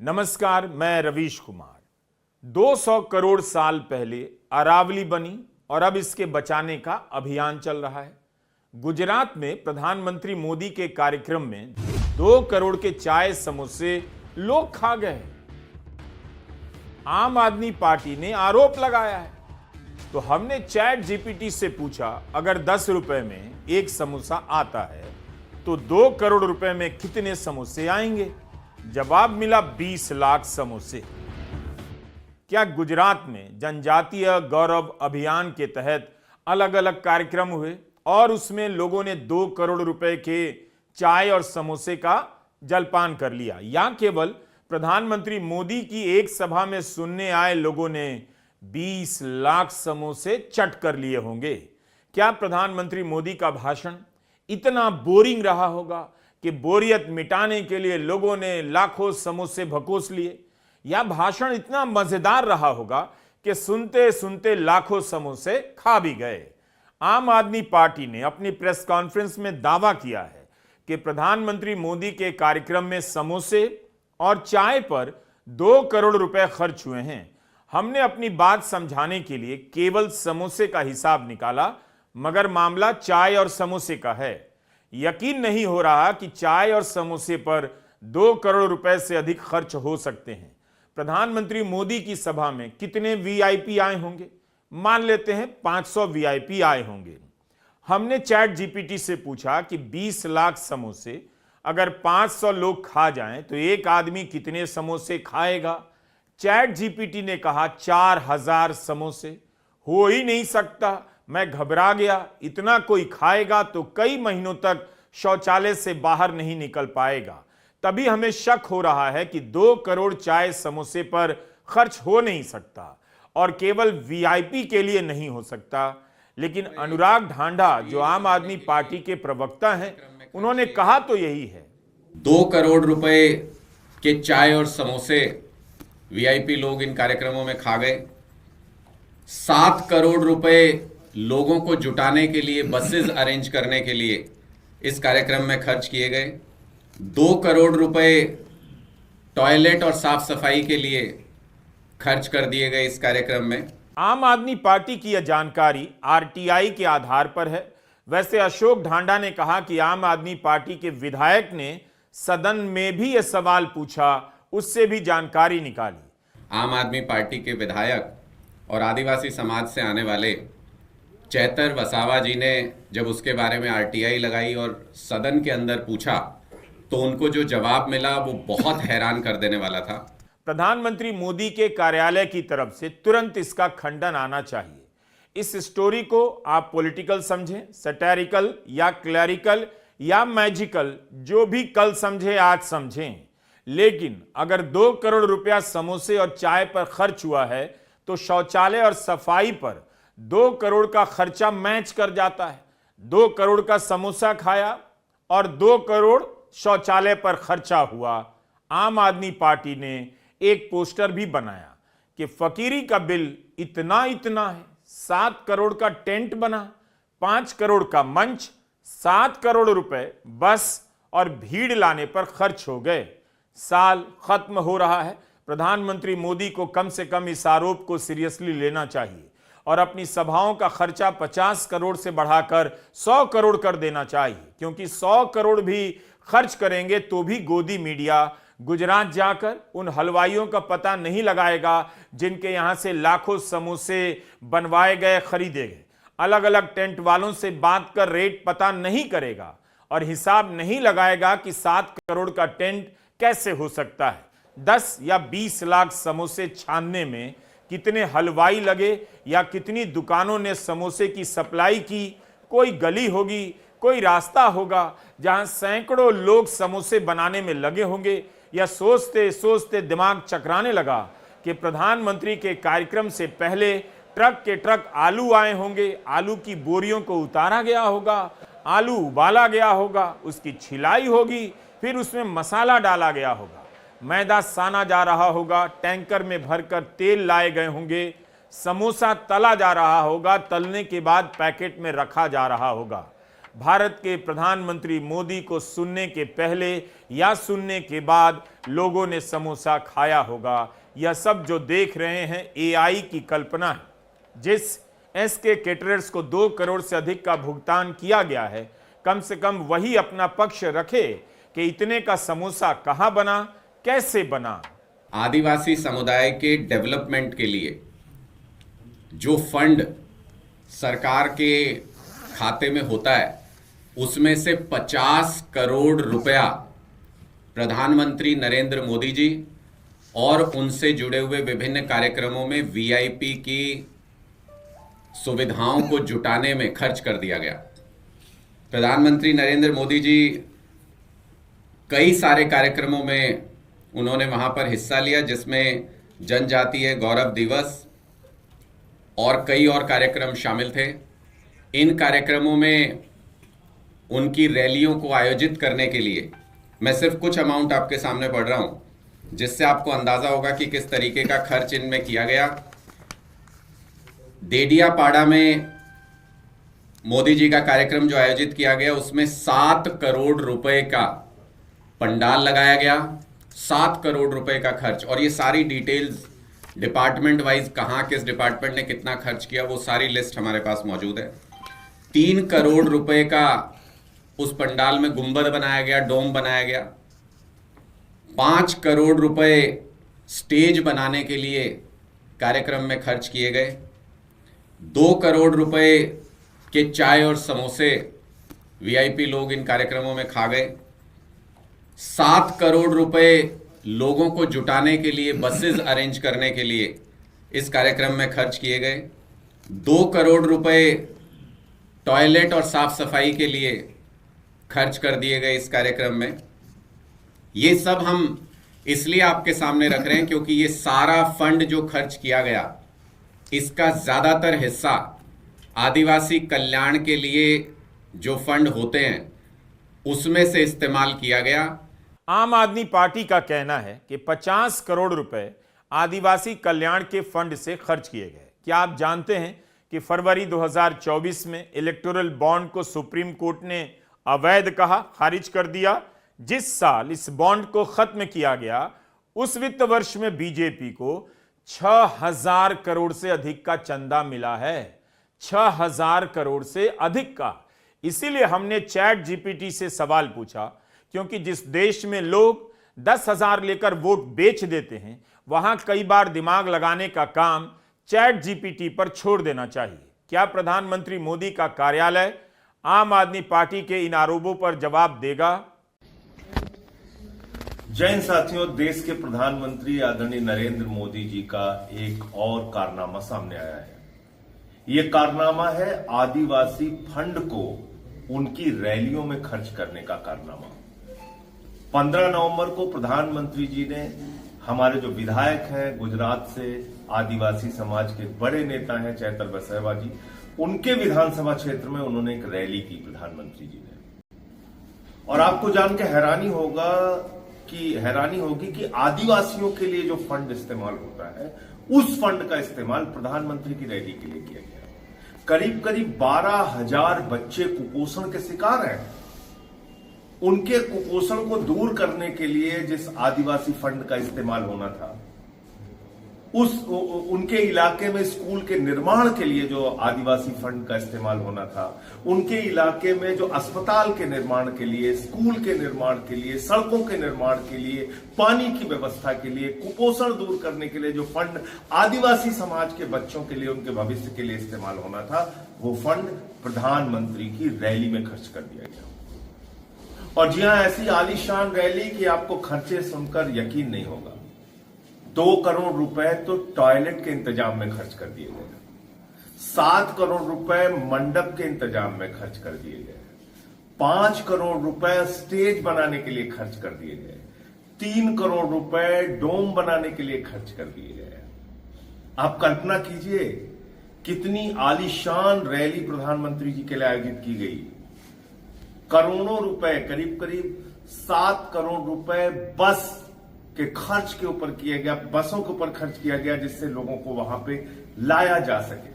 नमस्कार, मैं रवीश कुमार। 200 करोड़ साल पहले अरावली बनी और अब इसके बचाने का अभियान चल रहा है। गुजरात में प्रधानमंत्री मोदी के कार्यक्रम में 2 करोड़ के चाय समोसे लोग खा गए। आम आदमी पार्टी ने आरोप लगाया है। तो हमने चैट जीपीटी से पूछा, अगर 10 रुपए में एक समोसा आता है तो 2 करोड़ रुपए में कितने समोसे आएंगे? जवाब मिला 20 लाख समोसे। क्या गुजरात में जनजातीय गौरव अभियान के तहत अलग अलग कार्यक्रम हुए और उसमें लोगों ने 2 करोड़ रुपए के चाय और समोसे का जलपान कर लिया, या केवल प्रधानमंत्री मोदी की एक सभा में सुनने आए लोगों ने 20 लाख समोसे चट कर लिए होंगे? क्या प्रधानमंत्री मोदी का भाषण इतना बोरिंग रहा होगा कि बोरियत मिटाने के लिए लोगों ने लाखों समोसे भकोस लिए, या भाषण इतना मजेदार रहा होगा कि सुनते सुनते लाखों समोसे खा भी गए? आम आदमी पार्टी ने अपनी प्रेस कॉन्फ्रेंस में दावा किया है कि प्रधानमंत्री मोदी के कार्यक्रम में समोसे और चाय पर 2 करोड़ रुपए खर्च हुए हैं। हमने अपनी बात समझाने के लिए केवल समोसे का हिसाब निकाला, मगर मामला चाय और समोसे का है। यकीन नहीं हो रहा कि चाय और समोसे पर 2 करोड़ रुपए से अधिक खर्च हो सकते हैं। प्रधानमंत्री मोदी की सभा में कितने वीआईपी आए होंगे? मान लेते हैं 500 वीआईपी आए होंगे। हमने चैट जीपीटी से पूछा कि 20 लाख समोसे अगर 500 लोग खा जाएं तो एक आदमी कितने समोसे खाएगा? चैट जीपीटी ने कहा 4000 समोसे। हो ही नहीं सकता। मैं घबरा गया। इतना कोई खाएगा तो कई महीनों तक शौचालय से बाहर नहीं निकल पाएगा। तभी हमें शक हो रहा है कि 2 करोड़ चाय समोसे पर खर्च हो नहीं सकता, और केवल वीआईपी के लिए नहीं हो सकता। लेकिन अनुराग ढांढा, जो आम आदमी पार्टी के प्रवक्ता हैं, उन्होंने कहा तो यही है। 2 करोड़ रुपए के चाय और समोसे वीआईपी लोग इन कार्यक्रमों में खा गए। 7 करोड़ रुपए लोगों को जुटाने के लिए, बसेस अरेंज करने के लिए इस कार्यक्रम में खर्च किए गए। 2 करोड़ रुपए टॉयलेट और साफ सफाई के लिए खर्च कर दिए गए इस कार्यक्रम में। आम आदमी पार्टी की यह जानकारी आरटीआई के आधार पर है। वैसे अशोक ढांडा ने कहा कि आम आदमी पार्टी के विधायक ने सदन में भी यह सवाल पूछा, उससे भी जानकारी निकाली। आम आदमी पार्टी के विधायक और आदिवासी समाज से आने वाले चैतर वसावा जी ने जब उसके बारे में आरटीआई लगाई और सदन के अंदर पूछा, तो उनको जो जवाब मिला वो बहुत हैरान कर देने वाला था। प्रधानमंत्री मोदी के कार्यालय की तरफ से तुरंत इसका खंडन आना चाहिए। इस स्टोरी को आप पॉलिटिकल समझें, सैटेरिकल या क्लैरिकल या मैजिकल, जो भी कल समझे आज समझें, लेकिन अगर 2 करोड़ रुपया समोसे और चाय पर खर्च हुआ है तो शौचालय और सफाई पर 2 करोड़ का खर्चा मैच कर जाता है। 2 करोड़ का समोसा खाया और 2 करोड़ शौचालय पर खर्चा हुआ। आम आदमी पार्टी ने एक पोस्टर भी बनाया कि फकीरी का बिल इतना इतना है। 7 करोड़ का टेंट बना, 5 करोड़ का मंच, 7 करोड़ रुपए बस और भीड़ लाने पर खर्च हो गए। साल खत्म हो रहा है। प्रधानमंत्री मोदी को कम से कम इस आरोप को सीरियसली लेना चाहिए और अपनी सभाओं का खर्चा 50 करोड़ से बढ़ाकर 100 करोड़ कर देना चाहिए, क्योंकि 100 करोड़ भी खर्च करेंगे तो भी गोदी मीडिया गुजरात जाकर उन हलवाइयों का पता नहीं लगाएगा जिनके यहां से लाखों समोसे बनवाए गए, खरीदे गए। अलग अलग टेंट वालों से बात कर रेट पता नहीं करेगा और हिसाब नहीं लगाएगा कि 7 करोड़ का टेंट कैसे हो सकता है। 10 या 20 लाख समोसे छानने में कितने हलवाई लगे या कितनी दुकानों ने समोसे की सप्लाई की? कोई गली होगी, कोई रास्ता होगा जहां सैकड़ों लोग समोसे बनाने में लगे होंगे, या सोचते सोचते दिमाग चकराने लगा कि प्रधानमंत्री के कार्यक्रम से पहले ट्रक के ट्रक आलू आए होंगे, आलू की बोरियों को उतारा गया होगा, आलू उबाला गया होगा, उसकी छिलाई होगी, फिर उसमें मसाला डाला गया होगा, मैदा साना जा रहा होगा, टैंकर में भरकर तेल लाए गए होंगे, समोसा तला जा रहा होगा, तलने के बाद पैकेट में रखा जा रहा होगा। भारत के प्रधानमंत्री मोदी को सुनने के पहले या सुनने के बाद लोगों ने समोसा खाया होगा। यह सब जो देख रहे हैं एआई की कल्पना है। जिस एसके कैटरर्स को 2 करोड़ से अधिक का भुगतान किया गया है, कम से कम वही अपना पक्ष रखे कि इतने का समोसा कहां बना, कैसे बना। आदिवासी समुदाय के डेवलपमेंट के लिए जो फंड सरकार के खाते में होता है, उसमें से 50 करोड़ रुपया प्रधानमंत्री नरेंद्र मोदी जी और उनसे जुड़े हुए विभिन्न कार्यक्रमों में वीआईपी की सुविधाओं को जुटाने में खर्च कर दिया गया। प्रधानमंत्री नरेंद्र मोदी जी कई सारे कार्यक्रमों में उन्होंने वहां पर हिस्सा लिया, जिसमें जनजातीय गौरव दिवस और कई और कार्यक्रम शामिल थे। इन कार्यक्रमों में उनकी रैलियों को आयोजित करने के लिए मैं सिर्फ कुछ अमाउंट आपके सामने पढ़ रहा हूं, जिससे आपको अंदाजा होगा कि किस तरीके का खर्च इनमें किया गया। देडियापाड़ा में मोदी जी का कार्यक्रम जो आयोजित किया गया, उसमें 7 करोड़ रुपए का पंडाल लगाया गया, 7 करोड़ रुपए का खर्च। और ये सारी डिटेल्स डिपार्टमेंट वाइज कहां किस डिपार्टमेंट ने कितना खर्च किया, वो सारी लिस्ट हमारे पास मौजूद है। 3 करोड़ रुपए का उस पंडाल में गुंबद बनाया गया, डोम बनाया गया। 5 करोड़ रुपए स्टेज बनाने के लिए कार्यक्रम में खर्च किए गए। 2 करोड़ रुपए के चाय और समोसे वीआईपी लोग इन कार्यक्रमों में खा गए। 7 करोड़ रुपए लोगों को जुटाने के लिए बसेस अरेंज करने के लिए इस कार्यक्रम में खर्च किए गए। 2 करोड़ रुपए टॉयलेट और साफ सफाई के लिए खर्च कर दिए गए इस कार्यक्रम में। ये सब हम इसलिए आपके सामने रख रहे हैं क्योंकि ये सारा फंड जो खर्च किया गया, इसका ज्यादातर हिस्सा आदिवासी कल्याण के लिए जो फंड होते हैं उसमें से इस्तेमाल किया गया। आम आदमी पार्टी का कहना है कि 50 करोड़ रुपए आदिवासी कल्याण के फंड से खर्च किए गए। क्या आप जानते हैं कि फरवरी 2024 में इलेक्टोरल बॉन्ड को सुप्रीम कोर्ट ने अवैध कहा, खारिज कर दिया। जिस साल इस बॉन्ड को खत्म किया गया, उस वित्त वर्ष में बीजेपी को 6000 करोड़ से अधिक का चंदा मिला है। 6000 करोड़ से अधिक का। इसीलिए हमने चैट जीपीटी से सवाल पूछा, क्योंकि जिस देश में लोग 10,000 लेकर वोट बेच देते हैं, वहां कई बार दिमाग लगाने का काम चैट जीपीटी पर छोड़ देना चाहिए। क्या प्रधानमंत्री मोदी का कार्यालय आम आदमी पार्टी के इन आरोपों पर जवाब देगा? जय हिंद साथियों, देश के प्रधानमंत्री आदरणीय नरेंद्र मोदी जी का एक और कारनामा सामने आया है। यह कारनामा है आदिवासी फंड को उनकी रैलियों में खर्च करने का कारनामा। 15 नवंबर को प्रधानमंत्री जी ने हमारे जो विधायक हैं गुजरात से, आदिवासी समाज के बड़े नेता हैं चैतर वसैवा जी, उनके विधानसभा क्षेत्र में उन्होंने एक रैली की प्रधानमंत्री जी ने। और आपको जान के हैरानी होगी कि आदिवासियों के लिए जो फंड इस्तेमाल होता है, उस फंड का इस्तेमाल प्रधानमंत्री की रैली के लिए किया गया। करीब करीब 12,000 बच्चे कुपोषण के शिकार हैं। उनके कुपोषण को दूर करने के लिए जिस आदिवासी फंड का इस्तेमाल होना था, उनके इलाके में स्कूल के निर्माण के लिए जो आदिवासी फंड का इस्तेमाल होना था, उनके इलाके में जो अस्पताल के निर्माण के लिए, स्कूल के निर्माण के लिए, सड़कों के निर्माण के लिए, पानी की व्यवस्था के लिए, कुपोषण दूर करने के लिए जो फंड आदिवासी समाज के बच्चों के लिए, उनके भविष्य के लिए इस्तेमाल होना था, वो फंड प्रधानमंत्री की रैली में खर्च कर दिया गया। और जी हां, ऐसी आलीशान रैली कि आपको खर्चे सुनकर यकीन नहीं होगा। 2 करोड़ रुपए तो टॉयलेट के इंतजाम में खर्च कर दिए गए, 7 करोड़ रुपए मंडप के इंतजाम में खर्च कर दिए गए, 5 करोड़ रुपए स्टेज बनाने के लिए खर्च कर दिए गए, 3 करोड़ रुपए डोम बनाने के लिए खर्च कर दिए गए। आप कल्पना कीजिए कितनी आलीशान रैली प्रधानमंत्री जी के लिए आयोजित की गई। करोड़ों रुपए, करीब करीब 7 करोड़ रुपए बस के खर्च के ऊपर किया गया, बसों के ऊपर खर्च किया गया, जिससे लोगों को वहां पे लाया जा सके।